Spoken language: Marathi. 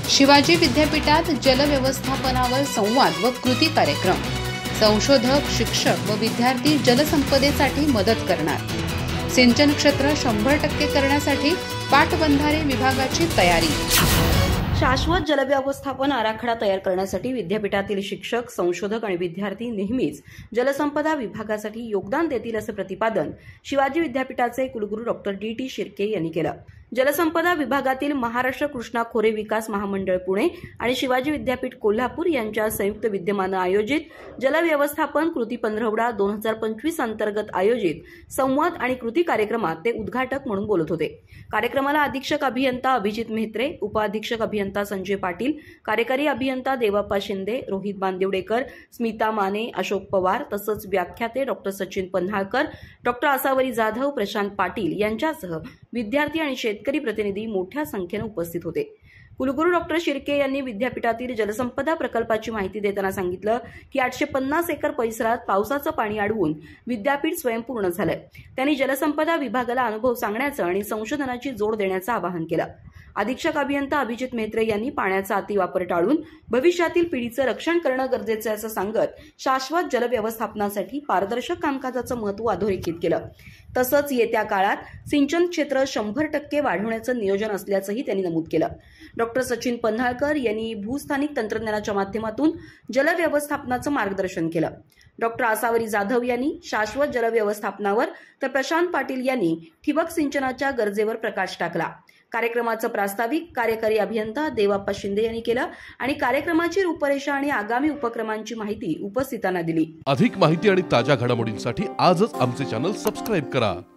शिवाजी विद्यापीठात जलव्यवस्थापनावर संवाद व कृती कार्यक्रम। संशोधक, शिक्षक व विद्यार्थी जलसंपदेसाठी मदत करणार। सिंचन क्षेत्र 100% करण्यासाठी पाटबंधारे विभागाची तयारी। शाश्वत जलव्यवस्थापन आराखडा तयार करण्यासाठी विद्यापीठातील शिक्षक, संशोधक आणि विद्यार्थी नेहमीच जलसंपदा विभागासाठी योगदान देतील असे प्रतिपादन शिवाजी विद्यापीठाचे कुलगुरू डॉ. डी.टी. शिर्के यांनी केलं। जलसंपदा विभागातील महाराष्ट्र कृष्णा खोरे विकास महामंडळ पुणे आणि शिवाजी विद्यापीठ कोल्हापूर यांच्या संयुक्त विद्यमानं आयोजित जलव्यवस्थापन कृती पंधरवडा 2025 अंतर्गत आयोजित संवाद आणि कृती कार्यक्रमात ते उद्घाटक म्हणून बोलत होते। कार्यक्रमाला अधीक्षक अभियंता अभिजित मेहत्रे, उपअधीक्षक अभियंता संजय पाटील, कार्यकारी अभियंता देवाप्पा शिंदे, रोहित बांदिवडेकर, स्मिता माने, अशोक पवार तसंच व्याख्याते डॉ. सचिन पन्हाळकर, डॉ. आसावरी जाधव, प्रशांत पाटील यांच्यासह विद्यार्थी आणि शेतकरी प्रतिनिधी मोठ्या संख्येने उपस्थित होते। कुलगुरू डॉ. शिर्के यांनी विद्यापीठातील जलसंपदा प्रकल्पाची माहिती देताना सांगितलं की 850 एकर परिसरात पावसाचं पाणी अडवून विद्यापीठ स्वयंपूर्ण झालंय। त्यांनी जलसंपदा विभागाला अनुभव सांगण्याचं आणि संशोधनाची जोड देण्याचं आवाहन केलं। अधीक्षक अभियंता अभिजित मेहत्रे यांनी पाण्याचा अतिवापर टाळून भविष्यातील पिढीचं रक्षण करणं गरजेचं आहे असं सांगत शाश्वत जलव्यवस्थापनासाठी पारदर्शक कामकाजाचं महत्त्व अधोरेखित केलं। तसंच येत्या काळात सिंचन क्षेत्र 100% वाढवण्याचं नियोजन असल्याचंही त्यांनी नमूद केलं। डॉ. सचिन पन्हाळकर यांनी भूस्थानिक तंत्रज्ञानाच्या माध्यमातून जलव्यवस्थापनाचं मार्गदर्शन केलं। डॉ. आसावरी जाधव यांनी शाश्वत जलव्यवस्थापनावर तर प्रशांत पाटील यांनी ठिबक सिंचनाच्या गरजेवर प्रकाश टाकला। कार्यक्रमाचं प्रास्ताविक कार्यकारी अभियंता देवाप्पा शिंदे यांनी केलं आणि कार्यक्रमाची रूपरेषा आणि आगामी उपक्रमांची माहिती उपस्थितांना दिली। अधिक माहिती आणि ताज्या घडामोडींसाठी आजच आमचे चॅनल सबस्क्राइब करा।